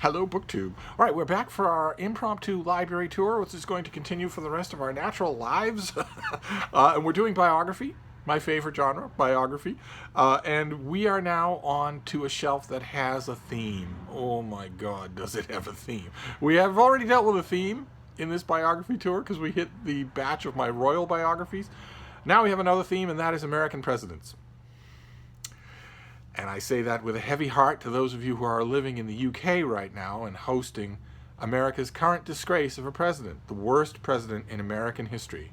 Hello, BookTube. All right, we're back for our impromptu library tour, which is going to continue for the rest of our natural lives. And we're doing biography, my favorite genre, biography. And we are now on to a shelf that has a theme. Oh my God, does it have a theme? We have already dealt with a theme in this biography tour because we hit the batch of my royal biographies. Now we have another theme, and that is American presidents. And I say that with a heavy heart to those of you who are living in the UK right now and hosting America's current disgrace of a president. The worst president in American history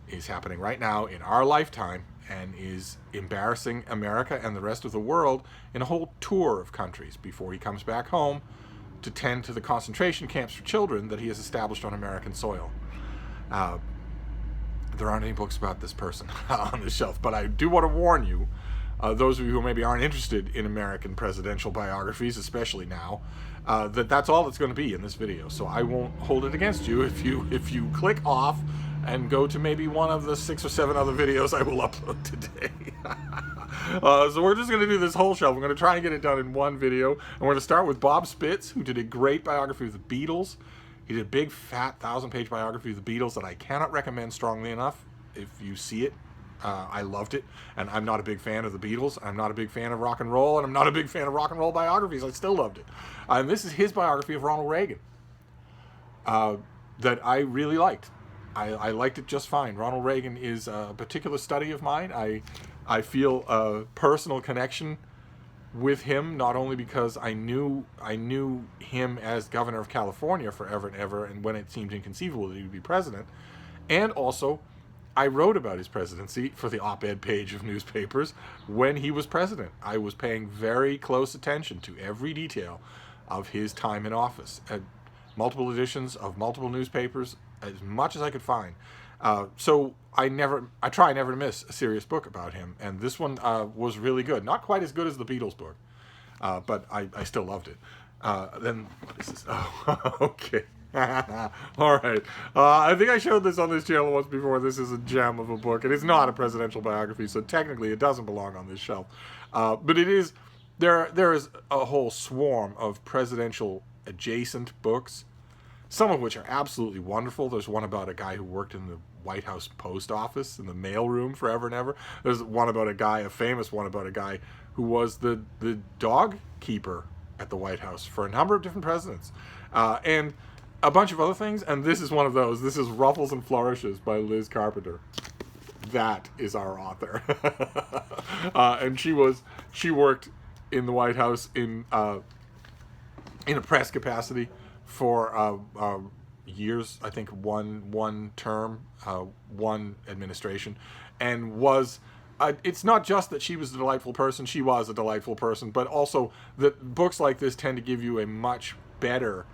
is happening right now in our lifetime and is embarrassing America and the rest of the world in a whole tour of countries before he comes back home to tend to the concentration camps for children that he has established on American soil. There aren't any books about this person on the shelf, but I do want to warn you, those of you who maybe aren't interested in American presidential biographies, especially now, that's all that's going to be in this video. So I won't hold it against you if you click off and go to maybe one of the 6 or 7 other videos I will upload today. So we're just going to do this whole shelf. We're going to try and get it done in one video. And we're going to start with Bob Spitz, who did a great biography of the Beatles. He did a big, fat, 1,000-page biography of the Beatles that I cannot recommend strongly enough. If you see it, I loved it. And I'm not a big fan of the Beatles. I'm not a big fan of rock and roll. And I'm not a big fan of rock and roll biographies. I still loved it. And this is his biography of Ronald Reagan that I really liked. I liked it just fine. Ronald Reagan is a particular study of mine. I feel a personal connection with him, not only because I knew him as governor of California forever and ever, and when it seemed inconceivable that he would be president, and also I wrote about his presidency for the op-ed page of newspapers when he was president. I was paying very close attention to every detail of his time in office. Multiple editions of multiple newspapers, as much as I could find. So I try never to miss a serious book about him, and this one was really good. Not quite as good as the Beatles book, but I still loved it. Then what is this? Oh, okay. All right. I think I showed this on this channel once before. This is a gem of a book. It is not a presidential biography, so technically it doesn't belong on this shelf. But it is. There is a whole swarm of presidential adjacent books, some of which are absolutely wonderful. There's one about a guy who worked in the White House post office in the mail room forever and ever. There's one about a famous one about a guy who was the dog keeper at the White House for a number of different presidents, and a bunch of other things. And this is one of those. This is Ruffles and Flourishes by Liz Carpenter. That is our author. And she worked in the White House in a press capacity for years, I think one term, one administration, and was, it's not just that she was a delightful person, she was a delightful person, but also that books like this tend to give you a much better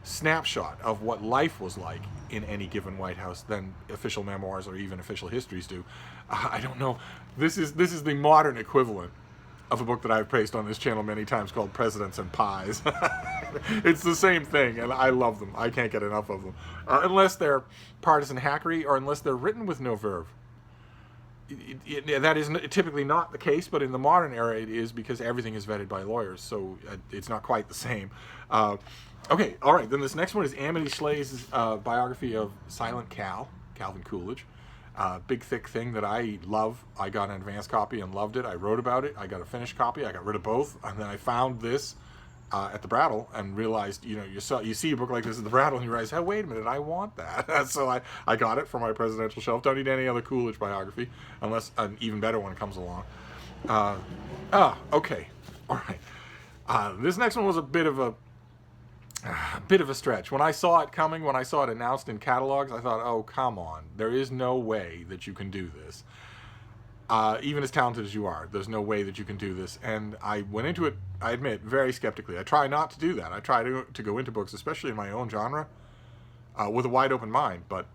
snapshot of what life was like in any given White House than official memoirs or even official histories do. I don't know. This is the modern equivalent of a book that I've praised on this channel many times called Presidents and Pies. It's the same thing, and I love them. I can't get enough of them. Unless they're partisan hackery or unless they're written with no verve. That is typically not the case, but in the modern era it is, because everything is vetted by lawyers, so it's not quite the same. Okay, all right, then this next one is Amity Shlaes' biography of Silent Calvin Coolidge. Big, thick thing that I love. I got an advance copy and loved it. I wrote about it. I got a finished copy. I got rid of both. And then I found this at the Brattle and realized, you see a book like this at the Brattle and you realize, hey, wait a minute, I want that. So I got it for my presidential shelf. Don't need any other Coolidge biography unless an even better one comes along. Okay. All right. This next one was a bit of a stretch. When I saw it coming, when I saw it announced in catalogs, I thought, oh, come on. There is no way that you can do this. Even as talented as you are, there's no way that you can do this. And I went into it, I admit, very skeptically. I try not to do that. I try to go into books, especially in my own genre, with a wide open mind. But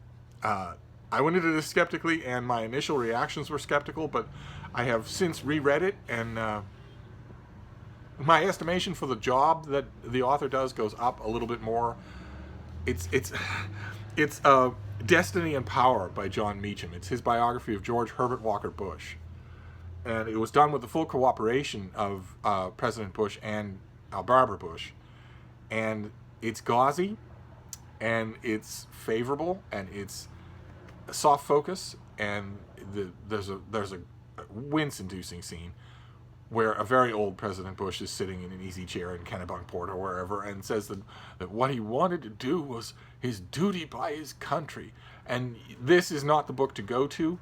I went into this skeptically, and my initial reactions were skeptical, but I have since reread it, and my estimation for the job that the author does goes up a little bit more. It's Destiny and Power by John Meacham. It's his biography of George Herbert Walker Bush. And it was done with the full cooperation of President Bush and Barbara Bush. and it's gauzy, and it's favorable, and it's a soft focus, and there's a wince-inducing scene where a very old President Bush is sitting in an easy chair in Kennebunkport or wherever and says that what he wanted to do was his duty by his country. And this is not the book to go to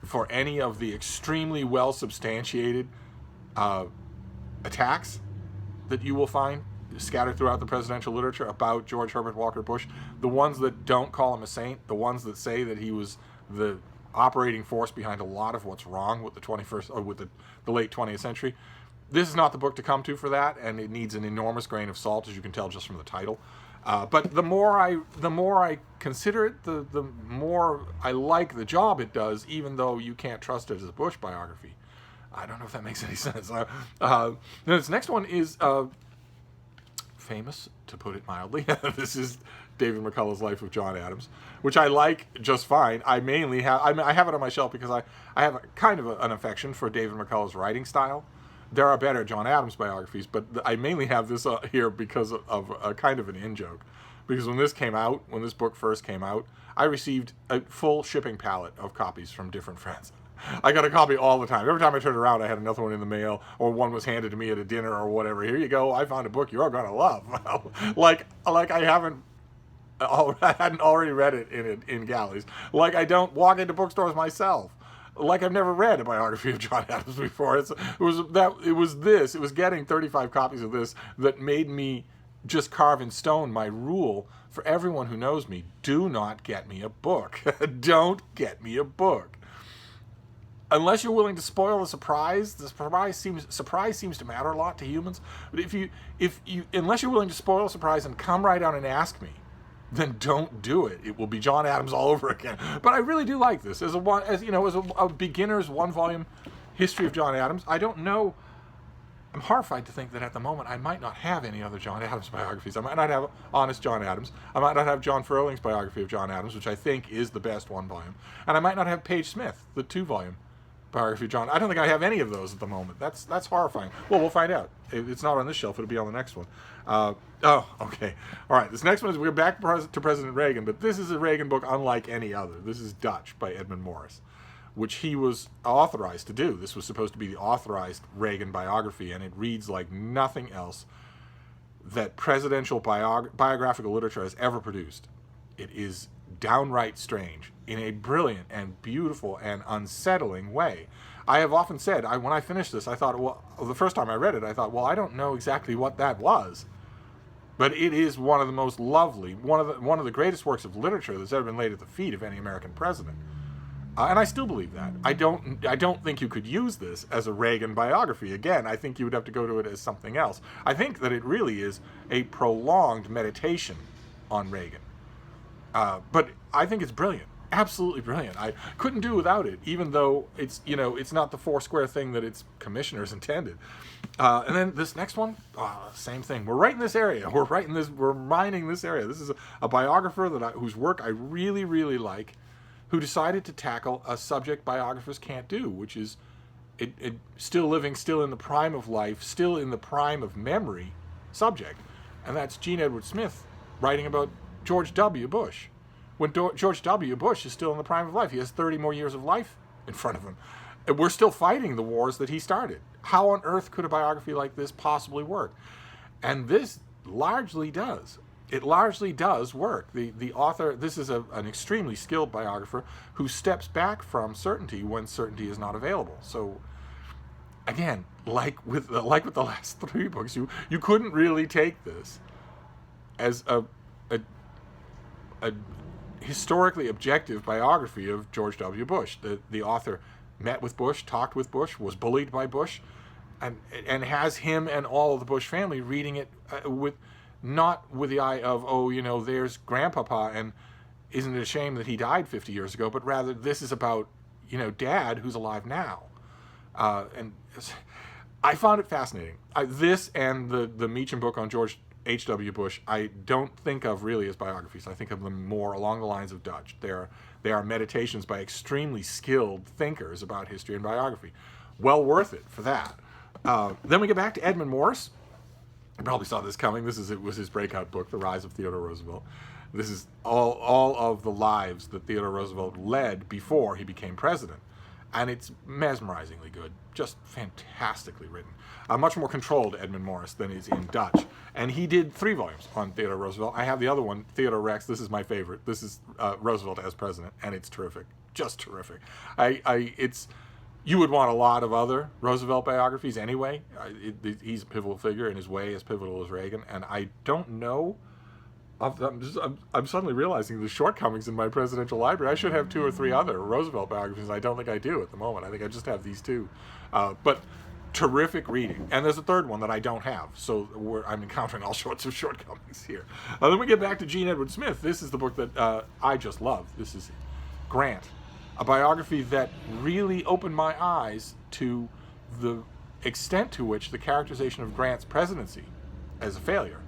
for any of the extremely well-substantiated attacks that you will find scattered throughout the presidential literature about George Herbert Walker Bush. The ones that don't call him a saint, the ones that say that he was the operating force behind a lot of what's wrong with the 21st or with the late 20th century. This is not the book to come to for that, and it needs an enormous grain of salt, as you can tell just from the title. But the more I consider it, the more I like the job it does, even though you can't trust it as a Bush biography. I don't know if that makes any sense. This next one is famous, to put it mildly. This is David McCullough's Life of John Adams, which I like just fine. I have it on my shelf because I have kind of an affection for David McCullough's writing style. There are better John Adams biographies, but I mainly have this here because of a kind of an in-joke. Because when this book first came out, I received a full shipping pallet of copies from different friends. I got a copy all the time. Every time I turned around, I had another one in the mail, or one was handed to me at a dinner or whatever. Here you go. I found a book you're going to love. like I hadn't already read it in galleys. Like I don't walk into bookstores myself. Like I've never read a biography of John Adams before. It was getting 35 copies of this that made me just carve in stone my rule for everyone who knows me: do not get me a book. Don't get me a book. Unless you're willing to spoil the surprise seems to matter a lot to humans. But unless you're willing to spoil the surprise and come right out and ask me, then don't do it. It will be John Adams all over again. But I really do like this as a beginner's one-volume history of John Adams. I don't know. I'm horrified to think that at the moment I might not have any other John Adams biographies. I might not have Honest John Adams. I might not have John Ferling's biography of John Adams, which I think is the best one volume. And I might not have Page Smith, the 2-volume biography of John. I don't think I have any of those at the moment. That's horrifying. Well, we'll find out. It's not on this shelf. It'll be on the next one. Okay. All right. This next one is, we're back to President Reagan, but this is a Reagan book unlike any other. This is Dutch by Edmund Morris, which he was authorized to do. This was supposed to be the authorized Reagan biography, and it reads like nothing else that presidential biographical literature has ever produced. It is downright strange in a brilliant and beautiful and unsettling way. I have often said, when I finished this, I thought, well, the first time I read it, I thought, well, I don't know exactly what that was. But it is one of the most lovely, one of the greatest works of literature that's ever been laid at the feet of any American president. And I still believe that. I don't think you could use this as a Reagan biography. Again, I think you would have to go to it as something else. I think that it really is a prolonged meditation on Reagan. But I think it's brilliant. Absolutely brilliant. I couldn't do without it, even though it's not the four-square thing that its commissioners intended. And then this next one, same thing. We're right in this area. We're mining this area. This is a biographer whose work I really, really like, who decided to tackle a subject biographers can't do, which is still living, still in the prime of life, still in the prime of memory subject. And that's Gene Edward Smith writing about George W. Bush. When George W. Bush is still in the prime of life, he has 30 more years of life in front of him. And we're still fighting the wars that he started. How on earth could a biography like this possibly work? And this largely does. It largely does work. The author, this is an extremely skilled biographer who steps back from certainty when certainty is not available. So, again, like with the last 3 books, you couldn't really take this as a historically objective biography of George W. Bush. The author met with Bush, talked with Bush, was bullied by Bush, and has him and all of the Bush family reading it not with the eye of, there's Grandpapa, and isn't it a shame that he died 50 years ago, but rather this is about, Dad who's alive now. And I found it fascinating. This and the Meacham book on George H.W. Bush, I don't think of really as biographies. I think of them more along the lines of Dutch. They are meditations by extremely skilled thinkers about history and biography. Well worth it for that. Then we get back to Edmund Morris. You probably saw this coming. It was his breakout book, The Rise of Theodore Roosevelt. This is all of the lives that Theodore Roosevelt led before he became president. And it's mesmerizingly good, just fantastically written. Much more controlled Edmund Morris than is in Dutch. And he did 3 volumes on Theodore Roosevelt. I have the other one, Theodore Rex. This is my favorite. This is Roosevelt as president, and it's terrific, just terrific. You would want a lot of other Roosevelt biographies anyway. He's a pivotal figure in his way, as pivotal as Reagan. And I don't know. I'm suddenly realizing the shortcomings in my presidential library. I should have 2 or 3 other Roosevelt biographies. I don't think I do at the moment. I think I just have these 2. But terrific reading. And there's a third one that I don't have. So I'm encountering all sorts of shortcomings here. Then we get back to Gene Edward Smith. This is the book that I just love. This is Grant, a biography that really opened my eyes to the extent to which the characterization of Grant's presidency as a failure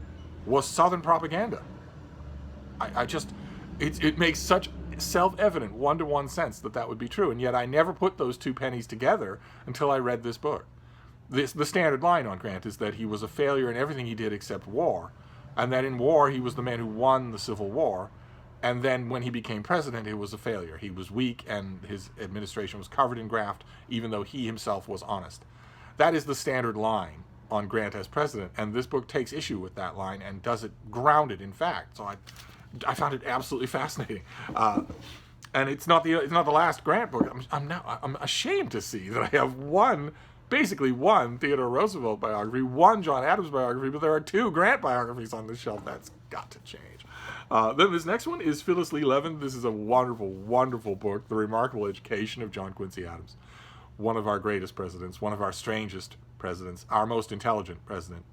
was Southern propaganda. It makes such self-evident one-to-one sense that would be true, and yet I never put those 2 pennies together until I read this book. The standard line on Grant is that he was a failure in everything he did except war, and that in war he was the man who won the Civil War, and then when he became president it was a failure. He was weak and his administration was covered in graft, even though he himself was honest. That is the standard line on Grant as president, and this book takes issue with that line and does it grounded in fact. So I found it absolutely fascinating, and it's not the last Grant book. I'm ashamed to see that I have basically one Theodore Roosevelt biography, one John Adams biography, but there are 2 Grant biographies on this shelf. That's got to change. Then this next one is Phyllis Lee Levin. This is a wonderful, wonderful book, The Remarkable Education of John Quincy Adams, one of our greatest presidents, one of our strangest presidents, our most intelligent president.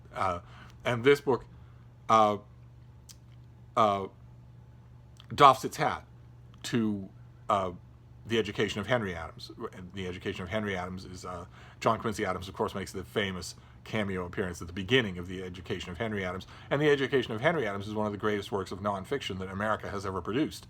And this book doffs its hat to the education of Henry Adams. The education of Henry Adams is John Quincy Adams, of course, makes the famous cameo appearance at the beginning of The Education of Henry Adams. And The Education of Henry Adams is one of the greatest works of nonfiction that America has ever produced.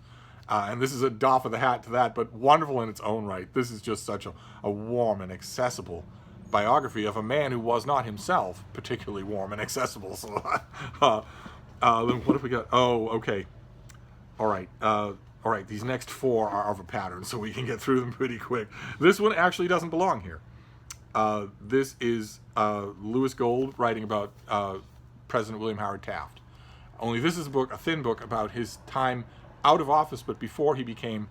And this is a doff of the hat to that, but wonderful in its own right. This is just such a warm and accessible biography of a man who was not himself particularly warm and accessible. So, then what have we got? Oh, okay. All right, these next 4 are of a pattern, so we can get through them pretty quick. This one actually doesn't belong here. This is Lewis Gold writing about President William Howard Taft. Only this is a thin book about his time out of office, but before he became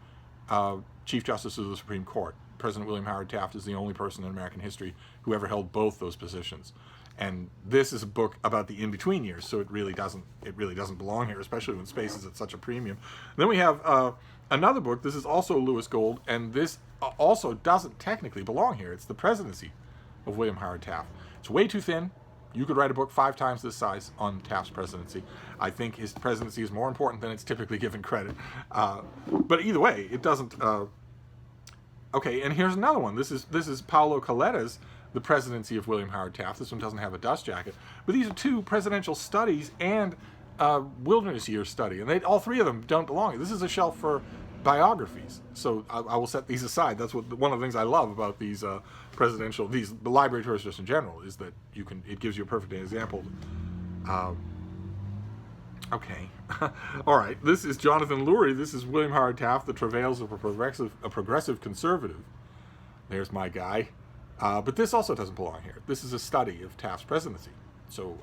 Chief Justice of the Supreme Court. President William Howard Taft is the only person in American history who ever held both those positions. And this is a book about the in-between years, so it really doesn't belong here, especially when space is at such a premium. Then we have another book. This is also Lewis Gold, and this also doesn't technically belong here. It's The Presidency of William Howard Taft. It's way too thin. You could write a book 5 times this size on Taft's presidency. I think his presidency is more important than it's typically given credit. But either way, it doesn't. Okay, and here's another one. This is Paulo Coletta's The Presidency of William Howard Taft. This one doesn't have a dust jacket, but these are 2 presidential studies and wilderness year study, and all 3 of them don't belong. This is a shelf for biographies, so I will set these aside. That's one of the things I love about these the library tours just in general, is that it gives you a perfect example. Okay, all right. This is Jonathan Lurie. This is William Howard Taft, The Travails of a Progressive Conservative. There's my guy. But this also doesn't belong here. This is a study of Taft's presidency. So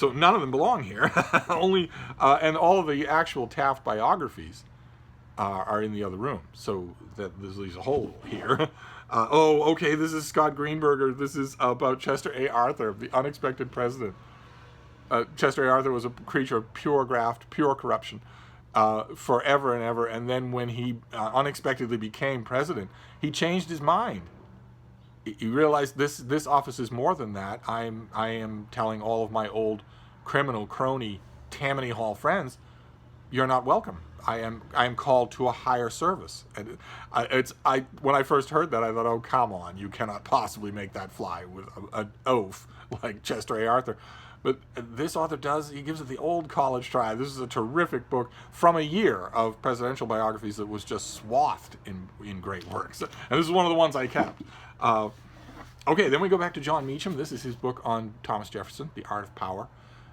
none of them belong here. Only, and all of the actual Taft biographies are in the other room. So that there's a hole here. Okay, this is Scott Greenberger. This is about Chester A. Arthur, the unexpected president. Chester A. Arthur was a creature of pure graft, pure corruption, forever and ever. And then when he unexpectedly became president, he changed his mind. He realized this office is more than that. I am telling all of my old criminal crony Tammany Hall friends, you're not welcome. I am called to a higher service. And when I first heard that, I thought, oh, come on, you cannot possibly make that fly with an oaf like Chester A. Arthur. But this author he gives it the old college try. This is a terrific book from a year of presidential biographies that was just swathed in great works. And this is one of the ones I kept. Okay, then we go back to John Meacham. This is his book on Thomas Jefferson, The Art of Power.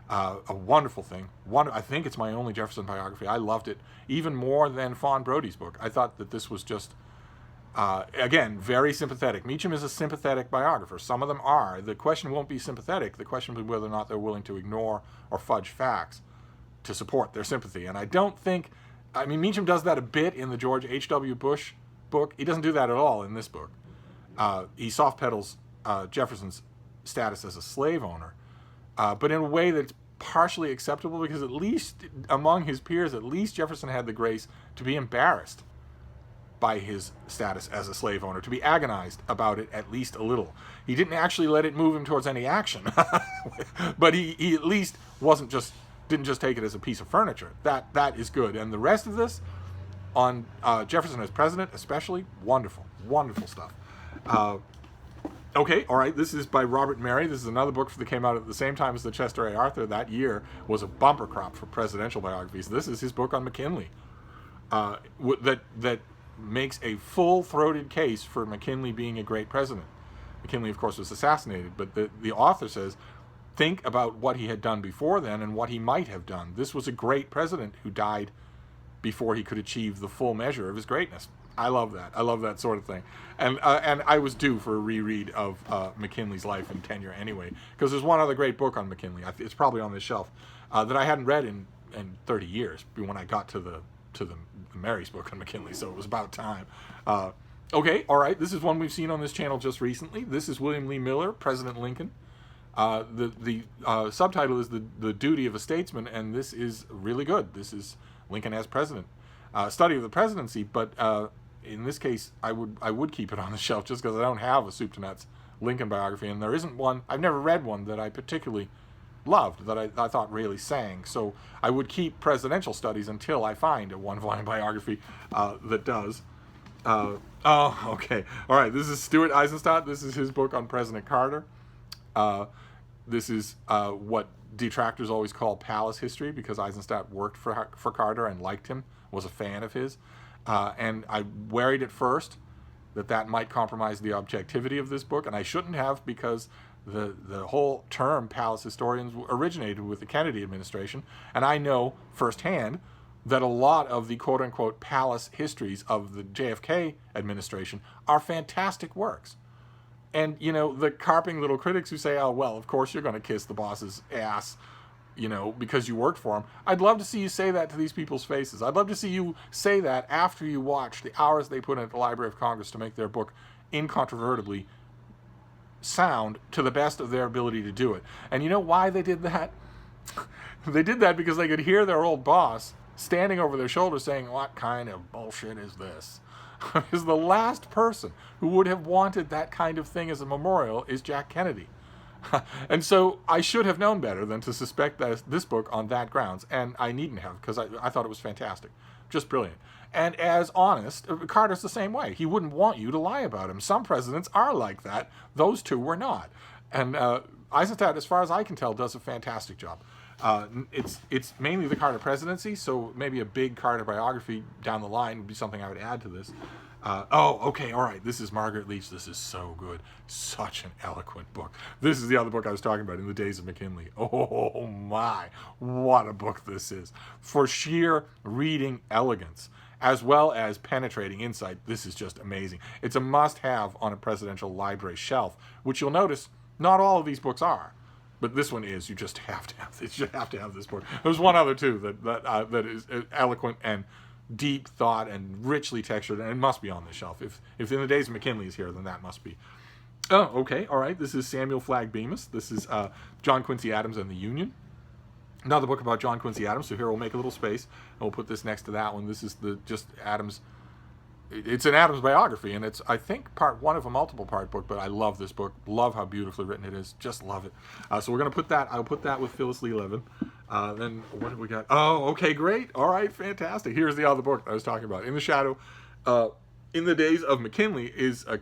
A wonderful thing. I think it's my only Jefferson biography. I loved it even more than Fawn Brody's book. I thought that this was just, again, very sympathetic. Meacham is a sympathetic biographer. Some of them are. The question won't be sympathetic. The question will be whether or not they're willing to ignore or fudge facts to support their sympathy. And I don't think, I mean, Meacham does that a bit in the George H.W. Bush book. He doesn't do that at all in this book. He soft pedals Jefferson's status as a slave owner, but in a way that's partially acceptable, because at least among his peers, at least Jefferson had the grace to be embarrassed by his status as a slave owner, to be agonized about it at least a little. He didn't actually let it move him towards any action, but he at least didn't just take it as a piece of furniture. That is good. And the rest of this on Jefferson as president, especially, wonderful stuff. Okay, all right, this is by Robert Mary. This is another book that came out at the same time as the Chester A. Arthur. That year was a bumper crop for presidential biographies. This is his book on McKinley, that makes a full-throated case for McKinley being a great president. McKinley, of course, was assassinated, but the author says, think about what he had done before then and what he might have done. This was a great president who died before he could achieve the full measure of his greatness. I love that. I love that sort of thing. And I was due for a reread of McKinley's life and tenure anyway, because there's one other great book on McKinley. It's probably on this shelf that I hadn't read in 30 years when I got to the Mary's book on McKinley, so it was about time. Okay, all right. This is one we've seen on this channel just recently. This is William Lee Miller, President Lincoln. The subtitle is the Duty of a Statesman, and this is really good. This is Lincoln as President. Study of the presidency, but in this case, I would keep it on the shelf just because I don't have a soup to nuts Lincoln biography, and there isn't one. I've never read one that I particularly loved, that I thought really sang. So I would keep presidential studies until I find a one-volume biography that does. Okay. All right. This is Stuart Eisenstadt. This is his book on President Carter. This is what detractors always call palace history, because Eisenstadt worked for Carter and liked him, was a fan of his. And I worried at first that might compromise the objectivity of this book, and I shouldn't have, because the whole term palace historians originated with the Kennedy administration, and I know firsthand that a lot of the quote-unquote palace histories of the JFK administration are fantastic works. And, you know, the carping little critics who say, oh, well, of course you're going to kiss the boss's ass, you know, because you worked for him. I'd love to see you say that to these people's faces. I'd love to see you say that after you watch the hours they put in at the Library of Congress to make their book incontrovertibly sound to the best of their ability to do it. And you know why they did that? They did that because they could hear their old boss standing over their shoulder saying, what kind of bullshit is this? Because the last person who would have wanted that kind of thing as a memorial is Jack Kennedy. And so I should have known better than to suspect that this book on that grounds, and I needn't have, because I thought it was fantastic. Just brilliant. And as honest, Carter's the same way. He wouldn't want you to lie about him. Some presidents are like that. Those two were not. And Eisenstadt, as far as I can tell, does a fantastic job. It's mainly the Carter presidency, so maybe a big Carter biography down the line would be something I would add to this. Okay, all right. This is Margaret Leach. This is so good. Such an eloquent book. This is the other book I was talking about, In the Days of McKinley. Oh my, what a book this is. For sheer reading elegance, as well as penetrating insight, this is just amazing. It's a must-have on a presidential library shelf, which you'll notice not all of these books are. But this one is. You just have to have this. You have to have this book. There's one other too that is eloquent and deep thought and richly textured, and it must be on the shelf. If In the Days of McKinley is here, then that must be. Oh, okay, all right. This is Samuel Flagg Bemis. This is John Quincy Adams and the Union. Another book about John Quincy Adams. So here we'll make a little space, and we'll put this next to that one. This is just Adams. It's an Adams biography, and it's, I think, part one of a multiple-part book, but I love this book. Love how beautifully written it is. Just love it. So we're going to put that, I'll put that with Phyllis Lee Levin. Then what have we got? Oh, okay, great. All right, fantastic. Here's the other book I was talking about. In the Shadow, In the Days of McKinley is a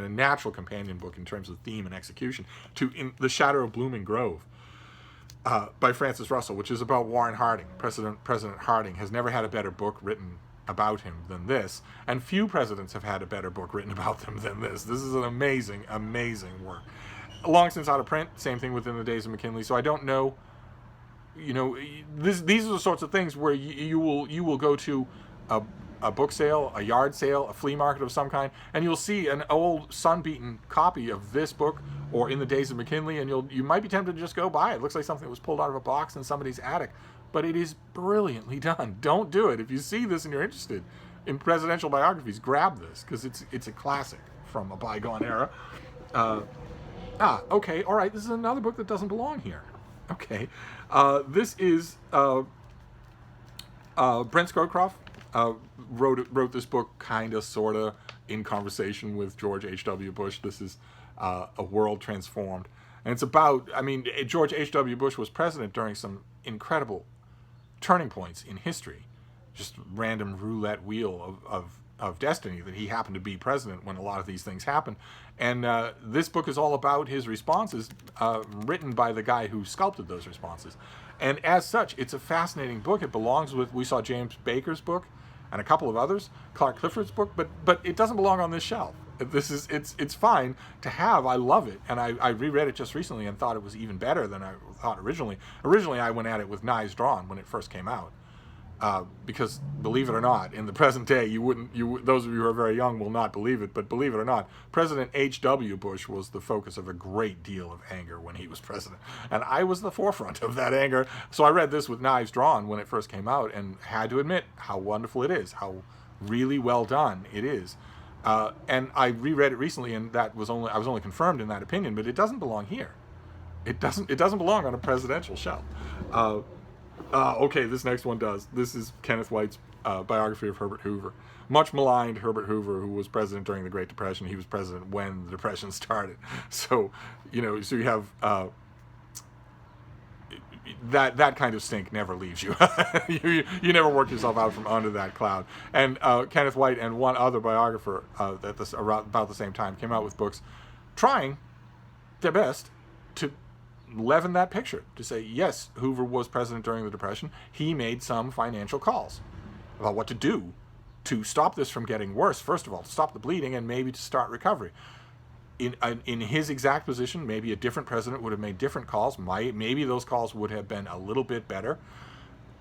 natural companion book in terms of theme and execution to In the Shadow of Blooming Grove by Francis Russell, which is about Warren Harding. President Harding has never had a better book written about him than this, and few presidents have had a better book written about them than this. This is an amazing, amazing work. Long since out of print, same thing within the days of McKinley, so I don't know, these are the sorts of things where you will go to a book sale, a yard sale, a flea market of some kind, and you'll see an old sun-beaten copy of this book, or In the Days of McKinley, and you might be tempted to just go buy it. It looks like something that was pulled out of a box in somebody's attic, but it is brilliantly done. Don't do it. If you see this and you're interested in presidential biographies, grab this, because it's a classic from a bygone era. Okay, all right, this is another book that doesn't belong here. Okay, this is Brent Scowcroft. Wrote this book kind of, sort of, in conversation with George H.W. Bush. This is A World Transformed. And it's about, George H.W. Bush was president during some incredible turning points in history. Just random roulette wheel of destiny that he happened to be president when a lot of these things happened. And this book is all about his responses, written by the guy who sculpted those responses. And as such, it's a fascinating book. It belongs with, we saw James Baker's book and a couple of others, Clark Clifford's book, but it doesn't belong on this shelf. It's fine to have. I love it, and I reread it just recently and thought it was even better than I thought originally. Originally, I went at it with knives drawn when it first came out, because believe it or not, in the present day, those of you who are very young will not believe it, but believe it or not, President H.W. Bush was the focus of a great deal of anger when he was president, and I was the forefront of that anger. So I read this with knives drawn when it first came out, and had to admit how wonderful it is, how really well done it is. And I reread it recently, and I was only confirmed in that opinion, but it doesn't belong here. It doesn't belong on a presidential shelf. Okay, this next one does. This is Kenneth White's biography of Herbert Hoover. Much maligned Herbert Hoover, who was president during the Great Depression. He was president when the Depression started. So you have that kind of stink never leaves you. you never work yourself out from under that cloud. And Kenneth White and one other biographer about the same time came out with books trying their best to leaven that picture, to say, yes, Hoover was president during the Depression. He made some financial calls about what to do to stop this from getting worse. First of all, to stop the bleeding, and maybe to start recovery. In his exact position, maybe a different president would have made different calls. Maybe those calls would have been a little bit better.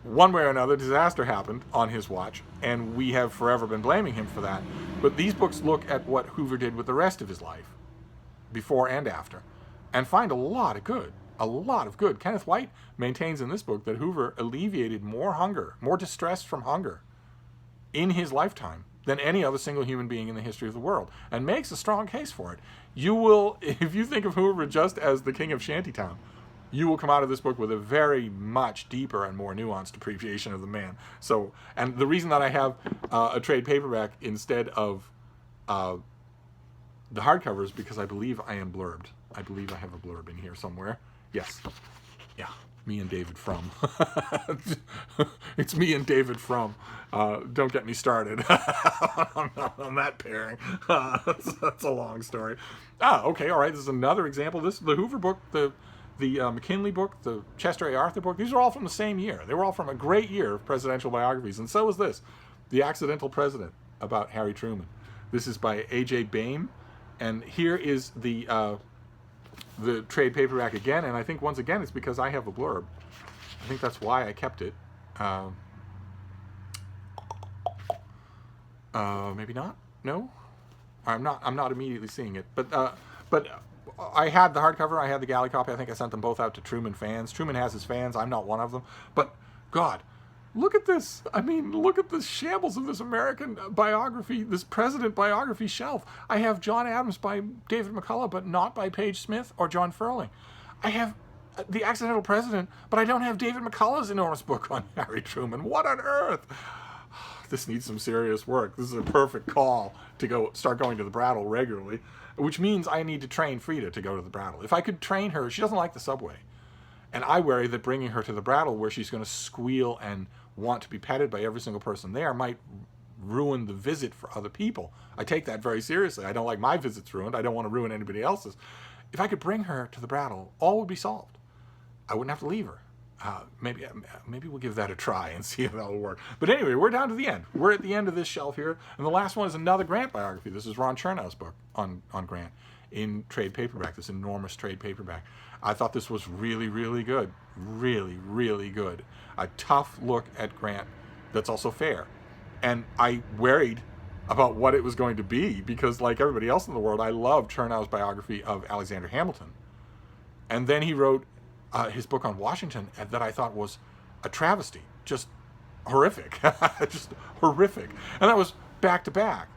One way or another, disaster happened on his watch, and we have forever been blaming him for that. But these books look at what Hoover did with the rest of his life, before and after, and find a lot of good. Kenneth White maintains in this book that Hoover alleviated more hunger, more distress from hunger, in his lifetime than any other single human being in the history of the world, and makes a strong case for it. You will, if you think of Hoover just as the king of Shantytown, you will come out of this book with a very much deeper and more nuanced appreciation of the man. So, and the reason that I have a trade paperback instead of the hardcover is because I believe I am blurbed. I believe I have a blurb in here somewhere. Yes. Yeah. Me and David Frum. It's me and David Frum. Don't get me started on that pairing. That's a long story. Okay, all right. This is another example. This the Hoover book, the McKinley book, the Chester A. Arthur book. These are all from the same year. They were all from a great year of presidential biographies, and so is this, The Accidental President, about Harry Truman. This is by A.J. Baim, and here is the trade paperback again, and I think once again it's because I have a blurb. I think that's why I kept it. Maybe not. No, I'm not immediately seeing it. But I had the hardcover. I had the galley copy. I think I sent them both out to Truman fans. Truman has his fans. I'm not one of them. But God, look at this. I mean, look at the shambles of this American biography, this president biography shelf. I have John Adams by David McCullough, but not by Page Smith or John Ferling. I have The Accidental President, but I don't have David McCullough's enormous book on Harry Truman. What on earth? This needs some serious work. This is a perfect call to start going to the Brattle regularly, which means I need to train Frida to go to the Brattle. If I could train her, she doesn't like the subway. And I worry that bringing her to the Brattle, where she's going to squeal and want to be petted by every single person there, might ruin the visit for other people. I take that very seriously. I don't like my visits ruined. I don't want to ruin anybody else's. If I could bring her to the Brattle, all would be solved. I wouldn't have to leave her. maybe we'll give that a try and see if that'll work. But anyway, we're down to the end. We're at the end of this shelf here, and the last one is another Grant biography. This is Ron Chernow's book on Grant in trade paperback, this enormous trade paperback. I thought this was really, really good. Really, really good. A tough look at Grant that's also fair. And I worried about what it was going to be because, like everybody else in the world, I loved Chernow's biography of Alexander Hamilton. And then he wrote his book on Washington that I thought was a travesty, just horrific, just horrific. And that was back to back.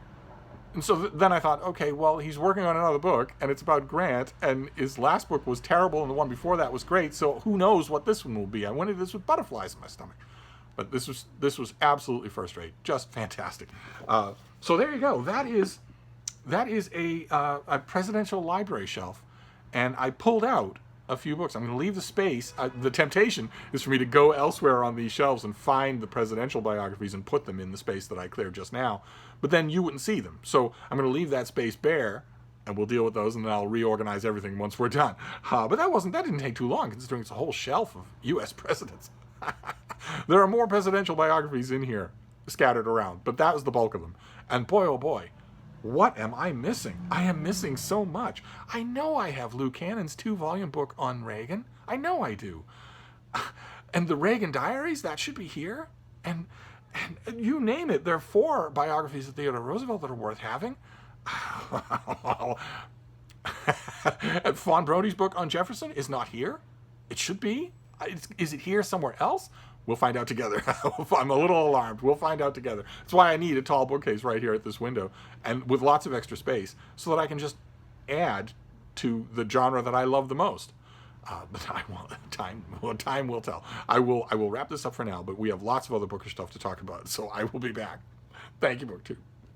And so then I thought, okay, well, he's working on another book, and it's about Grant, and his last book was terrible, and the one before that was great, so who knows what this one will be. I went into this with butterflies in my stomach. But this was absolutely first rate, just fantastic. So there you go. That is a presidential library shelf, and I pulled out a few books. I'm going to leave the space. The temptation is for me to go elsewhere on these shelves and find the presidential biographies and put them in the space that I cleared just now. But then you wouldn't see them. So I'm going to leave that space bare, and we'll deal with those, and then I'll reorganize everything once we're done. But that didn't take too long, considering it's a whole shelf of U.S. presidents. There are more presidential biographies in here scattered around, but that was the bulk of them. And boy, oh boy, what am I missing? I am missing so much. I know I have Lou Cannon's 2-volume book on Reagan. I know I do. And the Reagan Diaries, that should be here. And you name it, there are 4 biographies of Theodore Roosevelt that are worth having. And Fawn Brody's book on Jefferson is not here. It should be. Is it here somewhere else? We'll find out together. I'm a little alarmed. We'll find out together. That's why I need a tall bookcase right here at this window, and with lots of extra space, so that I can just add to the genre that I love the most. But time will tell. I will wrap this up for now, but we have lots of other bookish stuff to talk about, so I will be back. Thank you, BookTube.